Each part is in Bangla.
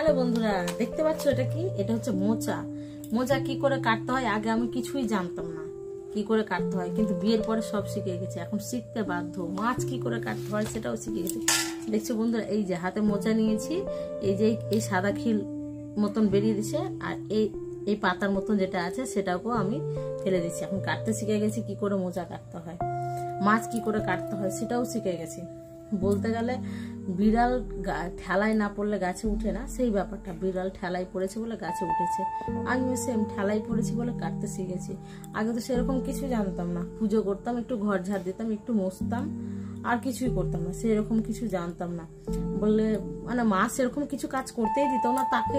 হ্যালো বন্ধুরা, দেখতে পাচ্ছ এটা কি? এটা হচ্ছে মোচা। মোচা কি করে কাটতে হয় আগে আমি কিছুই জানতাম না, কি করে কাটতে হয়, কিন্তু বিয়ের পরে সব শিখে গেছি। এখন শিখতে বাধ্য। মাছ কি করে কাটতে হয় সেটাও শিখে গেছি। দেখছো বন্ধুরা, এই যে হাতে মোচা নিয়েছি, এই যে এই সাদা খিল মতন বেরিয়ে দিছে, আর এই পাতার মতন যেটা আছে সেটাকেও আমি ফেলে দিচ্ছি। এখন কাটতে শিখে গেছি কি করে মোচা কাটতে হয়। মাছ কি করে কাটতে হয় সেটাও শিখে গেছি। বলতে গেলে বিড়াল ঠেলায় না পড়লে গাছে উঠে না, সেই ব্যাপারটা। বিড়াল ঠেলায় পড়েছে বলে গাছে উঠেছে, আমিও সেম ঠেলায় পড়েছি বলে কাটতে শিখেছি। আগে তো সেরকম কিছু জানতাম না। পুজো করতাম, একটু ঘর ঝাড় দিতাম, একটু মুছতাম, আর কিছুই করতাম না। সেরকম কিছু জানতাম না বললে মানে মা সেরকম কিছু কাজ করতেই দিত না। তাকে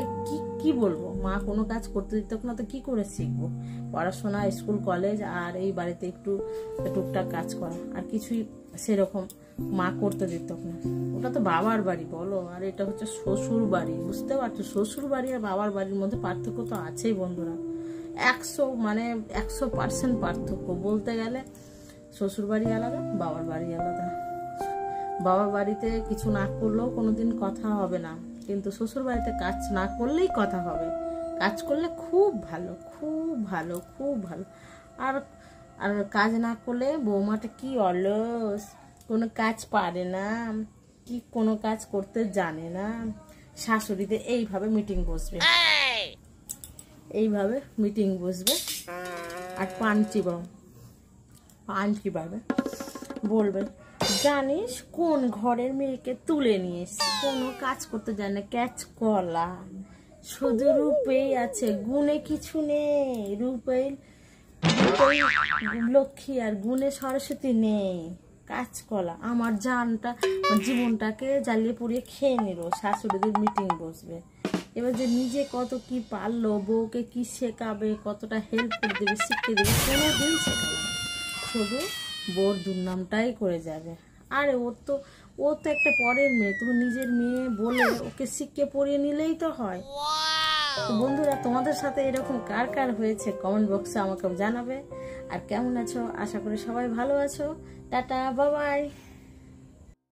কি বলবো, মা কোনো কাজ করতে দিত না তো কি করে শিখবো? পড়াশোনা, স্কুল, কলেজ, আর এই বাড়িতে একটু টুকটাক কাজ করা, আর কিছুই সেরকম মা করতে দিত না। ওটা তো বাবার বাড়ি বলো, আর এটা হচ্ছে শ্বশুর বাড়ি। বুঝতে পারছো, শ্বশুর বাড়ি আর বাবার বাড়ির মধ্যে পার্থক্য তো আছেই বন্ধুরা। 100% পার্থক্য। বলতে গেলে শ্বশুর বাড়ি আলাদা, বাবার বাড়ি আলাদা। বাবার বাড়িতে কিছু না করলেও কোনোদিন কথা হবে না, কিন্তু শ্বশুর বাড়িতে কাজ না করলেই কথা হবে। কাজ করলে খুব ভালো, খুব ভালো, খুব ভালো। আর আর কাজ না করলে বৌমাটা কি অলস, কোনো কাজ পারে না, কি কোনো কাজ করতে জানে না। শাশুড়িতে এইভাবে মিটিং বসবে, এইভাবে মিটিং বসবে, আর পান চিবাবে, বলবে জানিস কোন ঘরের মেয়েকে তুলে নিয়ে এসছি, কোনো কাজ করতে জানে না, ক্যাচ কলা, শুধু রূপেই আছে, গুণে কিছু নেই। রূপেই লক্ষ্মী আর গুণে সরস্বতী নেই। কাঁচকলা আমার জানটা, জীবনটাকে জ্বালিয়ে পুড়িয়ে খেয়ে নিল। শাশুড়িদের মিটিং বসবে। এবার যে নিজে কত কি পারলো, বউকে কি শেখাবে, কতটা হেল্প করে দেবে, শিখতে দেবে, কোনোদিন শেখাবে না। শুধু বউর দুর্নামটাই করে যাবে। আরে ও তো একটা পরের মেয়ে, তুমি নিজের মেয়ে বলে ওকে শিখে পড়িয়ে নিলেই তো হয়। তো বন্ধুরা, তোমাদের সাথে এরকম কার কার হয়েছে কমেন্ট বক্সে আমাকে জানাবে। আর কেমন আছো? আশা করি সবাই ভালো আছো। Tata, bye bye.